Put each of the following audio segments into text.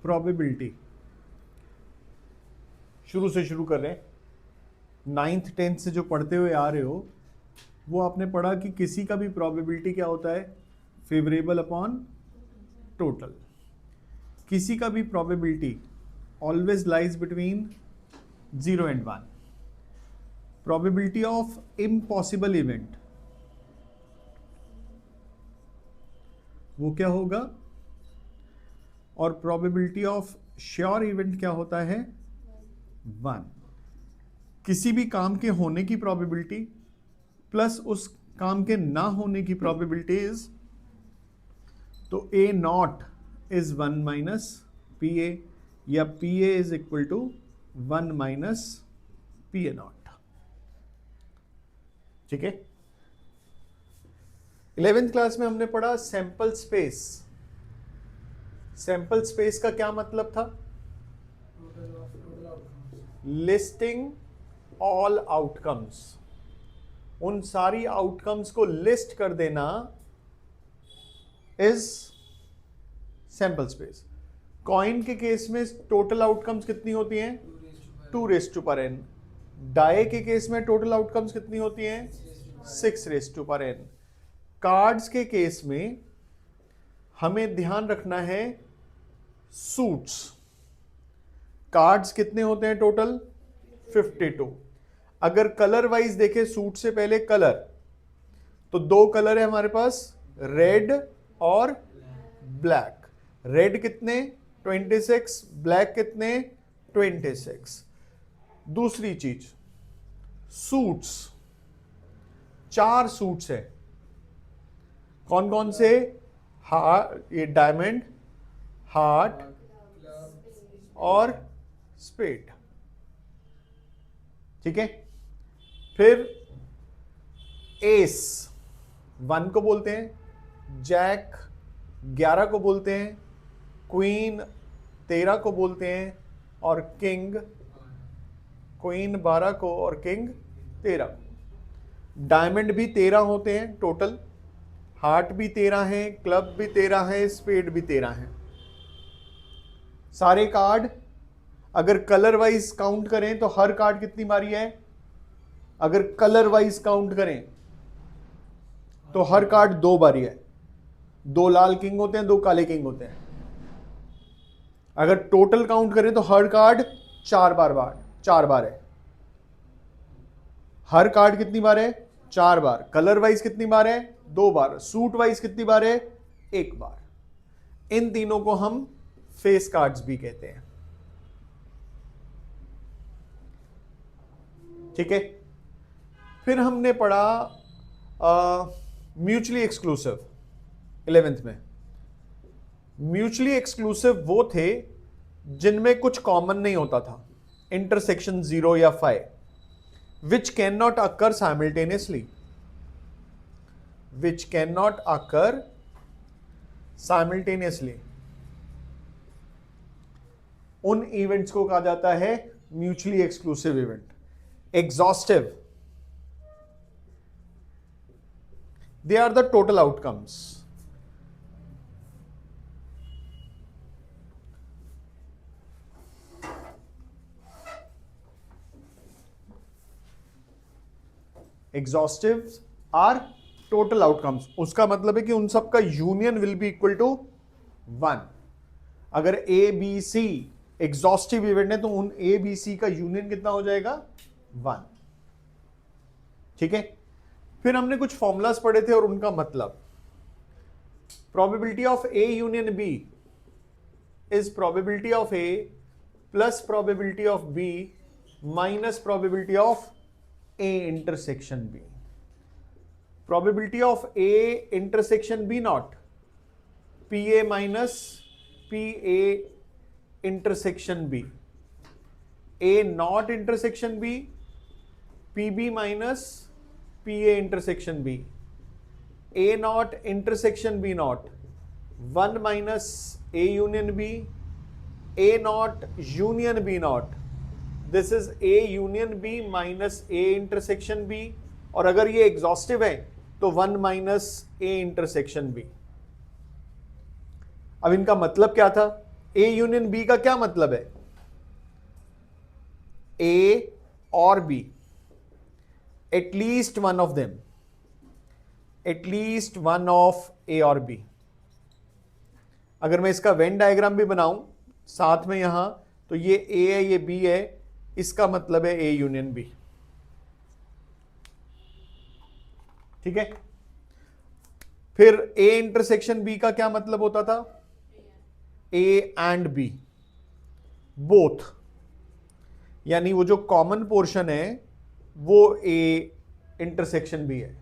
Probability, शुरू से शुरू कर रहे हैं, 9th 10th से जो पढ़ते हुए आ रहे हो वो आपने पढ़ा कि किसी का भी प्रोबेबिलिटी क्या होता है, फेवरेबल अपॉन टोटल। किसी का भी probability always lies between 0 and 1। Probability of impossible event वो क्या होगा, और प्रोबेबिलिटी ऑफ श्योर इवेंट क्या होता है, 1। किसी भी काम के होने की प्रोबेबिलिटी प्लस उस काम के ना होने की प्रोबेबिलिटी इज, तो A not is 1 minus P A, या P A is equal to 1 minus P A not. ठीक है। 11th क्लास में हमने पढ़ा सैंपल स्पेस। सैंपल स्पेस का क्या मतलब था, लिस्टिंग ऑल आउटकम्स, उन सारी आउटकम्स को लिस्ट कर देना इज सैंपल स्पेस। कॉइन के केस में टोटल आउटकम्स कितनी होती हैं, 2 raised to power n। Die के केस में टोटल आउटकम्स कितनी होती हैं, 6 raised to power n। Cards के केस में हमें ध्यान रखना है सूट्स, कार्ड्स कितने होते हैं टोटल, 52। अगर कलर वाइज देखें सूट से पहले कलर, तो 2 कलर है हमारे पास, रेड और ब्लैक। रेड कितने, 26, ब्लैक कितने, 26। दूसरी चीज सूट्स, 4 सूट्स है, कौन कौन से, हार्ट, ये डायमंड, हार्ट और स्पेड। ठीक है। फिर एस 1 को बोलते हैं, जैक 11 को बोलते हैं, क्वीन 13 को बोलते हैं, और किंग, क्वीन 12 को और किंग 13 को। डायमंड भी 13 होते हैं टोटल, हार्ट भी 13 है, क्लब भी 13 है, स्पेड भी 13 है। सारे कार्ड अगर कलर वाइज काउंट करें तो हर कार्ड कितनी बारी है, अगर कलर वाइज काउंट करें तो हर कार्ड 2 बारी है। 2 लाल किंग होते हैं, 2 काले किंग होते हैं। अगर टोटल काउंट करें तो हर कार्ड 4 बार है। हर कार्ड कितनी बार है, 4 बार। कलर वाइज कितनी बार है, 2 बार। सूट वाइज कितनी बार है, 1 बार। इन तीनों को हम फेस कार्ड्स भी कहते हैं। ठीक है। फिर हमने पढ़ा म्यूचुअली एक्सक्लूसिव 11th में। म्यूचुअली एक्सक्लूसिव वो थे जिनमें कुछ कॉमन नहीं होता था, इंटरसेक्शन 0 या 5, which cannot occur simultaneously, which cannot occur simultaneously। उन इवेंट्स को कहा जाता है mutually exclusive event. Exhaustive, they are the total outcomes। Exhaustive are total outcomes. उसका मतलब है कि उन सब का union will be equal to 1। अगर A B C exhaustive event है तो उन ए बी सी का यूनियन कितना हो जाएगा, 1। ठीक है। फिर हमने कुछ फॉर्मूलाज पढ़े थे और उनका मतलब, probability of A union B is probability of A plus probability of B minus probability of A intersection B. Probability of A intersection B not, P A minus P A intersection B. A not intersection B, P B minus P A intersection B. A not intersection B not, 1 minus A union B. A not union B not, this is A union B minus A intersection B. और अगर ये exhaustive है तो 1 minus A intersection B. अब इनका मतलब क्या था, ए यूनियन बी का क्या मतलब है? ए और B, at least one of them, at least one of A और बी। अगर मैं इसका वेन डायग्राम भी बनाऊं साथ में यहां, तो ये ए है, ये बी है, इसका मतलब है ए यूनियन बी। ठीक है। फिर ए इंटरसेक्शन बी का क्या मतलब होता था? ए एंड बी बोथ, यानी वो जो कॉमन पोर्शन है वो ए इंटरसेक्शन बी है।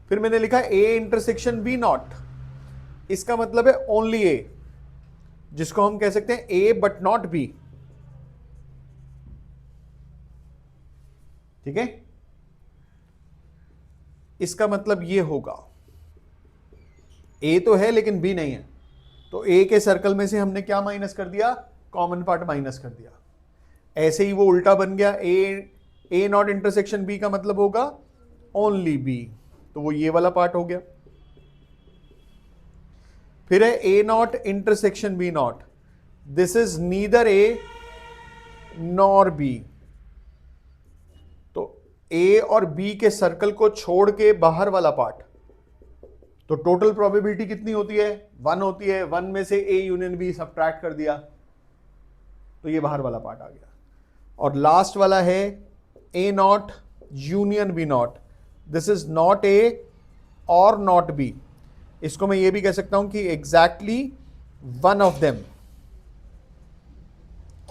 फिर मैंने लिखा ए इंटरसेक्शन बी नॉट, इसका मतलब है ओनली ए, जिसको हम कह सकते हैं ए बट नॉट बी। ठीक है, इसका मतलब ये होगा ए तो है लेकिन बी नहीं है, तो ए के सर्कल में से हमने क्या माइनस कर दिया? कॉमन पार्ट माइनस कर दिया। ऐसे ही वो उल्टा बन गया, ए नॉट इंटरसेक्शन बी का मतलब होगा ओनली बी, तो वो ये वाला पार्ट हो गया। फिर है A not intersection B not, this is neither A nor B. तो ए और बी के सर्कल को छोड़ के बाहर वाला पार्ट, तो टोटल प्रोबेबिलिटी कितनी होती है? 1 होती है। 1 में से ए यूनियन बी सब्ट्रैक्ट कर दिया, तो ये बाहर वाला पार्ट आ गया। और लास्ट वाला है A not union B not, this is not A और नॉट बी। इसको मैं ये भी कह सकता हूं कि exactly one of them,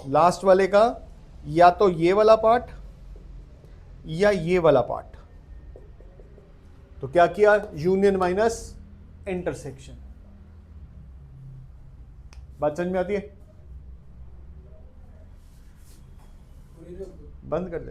last वाले का या तो ये वाला पार्ट या ये वाला पार्ट। तो क्या किया? Union minus intersection. बात समझ में आती है? बंद कर दे।